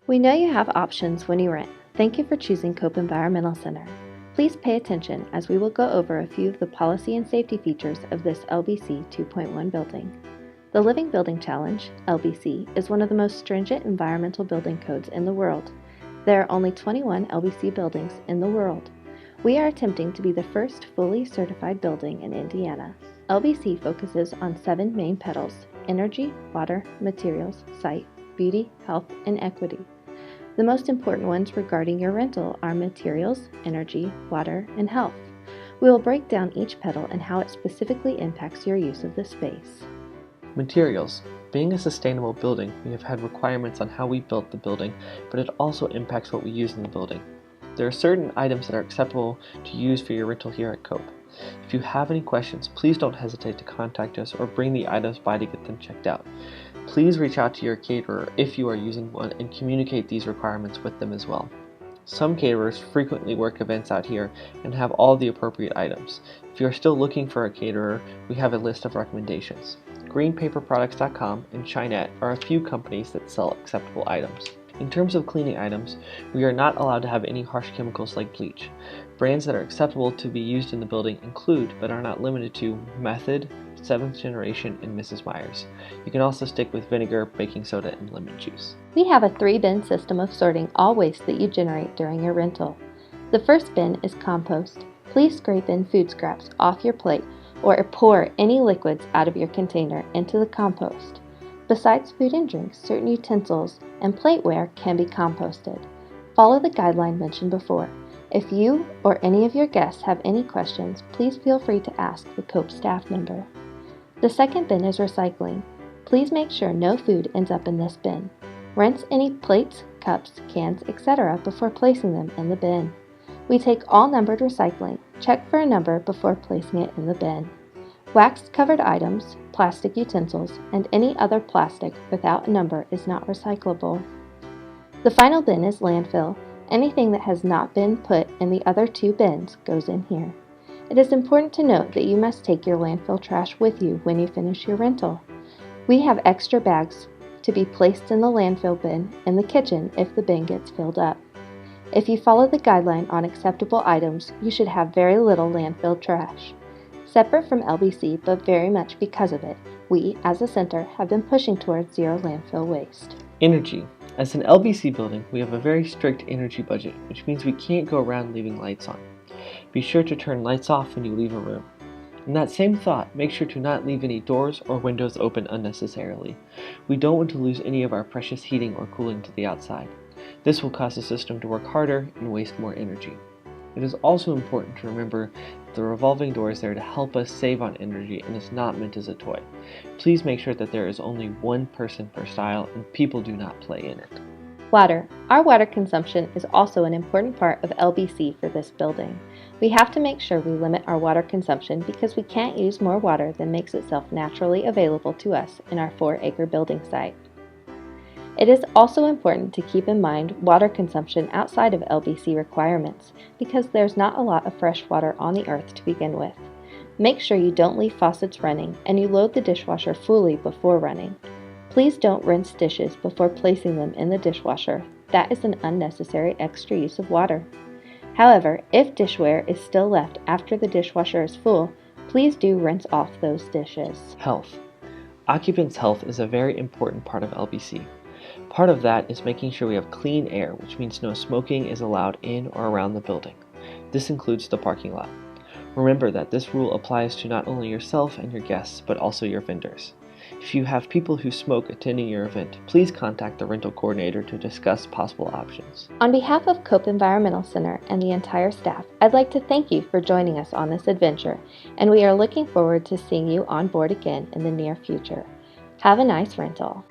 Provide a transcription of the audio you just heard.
We know you have options when you rent. Thank you for choosing Cope Environmental Center. Please pay attention as we will go over a few of the policy and safety features of this LBC 2.1 building. The Living Building Challenge, LBC, is one of the most stringent environmental building codes in the world. There are only 21 LBC buildings in the world. We are attempting to be the first fully certified building in Indiana. LBC focuses on 7 main petals: energy, water, materials, site, beauty, health, and equity. The most important ones regarding your rental are materials, energy, water, and health. We will break down each petal and how it specifically impacts your use of the space. Materials. Being a sustainable building, we have had requirements on how we built the building, but it also impacts what we use in the building. There are certain items that are acceptable to use for your rental here at Cope. If you have any questions, please don't hesitate to contact us or bring the items by to get them checked out. Please reach out to your caterer if you are using one and communicate these requirements with them as well. Some caterers frequently work events out here and have all the appropriate items. If you are still looking for a caterer, we have a list of recommendations. GreenPaperProducts.com and Chinet are a few companies that sell acceptable items. In terms of cleaning items, we are not allowed to have any harsh chemicals like bleach. Brands that are acceptable to be used in the building include, but are not limited to, Method, 7th Generation, and Mrs. Meyer's. You can also stick with vinegar, baking soda, and lemon juice. We have a 3-bin system of sorting all waste that you generate during your rental. The first bin is compost. Please scrape in food scraps off your plate or pour any liquids out of your container into the compost. Besides food and drinks, certain utensils and plateware can be composted. Follow the guideline mentioned before. If you or any of your guests have any questions, please feel free to ask the Cope staff member. The second bin is recycling. Please make sure no food ends up in this bin. Rinse any plates, cups, cans, etc. before placing them in the bin. We take all numbered recycling. Check for a number before placing it in the bin. Wax-covered items, plastic utensils, and any other plastic without a number is not recyclable. The final bin is landfill. Anything that has not been put in the other 2 bins goes in here. It is important to note that you must take your landfill trash with you when you finish your rental. We have extra bags to be placed in the landfill bin in the kitchen if the bin gets filled up. If you follow the guideline on acceptable items, you should have very little landfill trash. Separate from LBC, but very much because of it, we, as a center, have been pushing towards zero landfill waste. Energy. As an LBC building, we have a very strict energy budget, which means we can't go around leaving lights on. Be sure to turn lights off when you leave a room. In that same thought, make sure to not leave any doors or windows open unnecessarily. We don't want to lose any of our precious heating or cooling to the outside. This will cause the system to work harder and waste more energy. It is also important to remember that the revolving door is there to help us save on energy and is not meant as a toy. Please make sure that there is only one person per style and people do not play in it. Water. Our water consumption is also an important part of LBC for this building. We have to make sure we limit our water consumption because we can't use more water than makes itself naturally available to us in our 4-acre building site. It is also important to keep in mind water consumption outside of LBC requirements because there's not a lot of fresh water on the earth to begin with. Make sure you don't leave faucets running and you load the dishwasher fully before running. Please don't rinse dishes before placing them in the dishwasher. That is an unnecessary extra use of water. However, if dishware is still left after the dishwasher is full, please do rinse off those dishes. Health. Occupants' health is a very important part of LBC. Part of that is making sure we have clean air, which means no smoking is allowed in or around the building. This includes the parking lot. Remember that this rule applies to not only yourself and your guests, but also your vendors. If you have people who smoke attending your event, please contact the rental coordinator to discuss possible options. On behalf of Cope Environmental Center and the entire staff, I'd like to thank you for joining us on this adventure, and we are looking forward to seeing you on board again in the near future. Have a nice rental.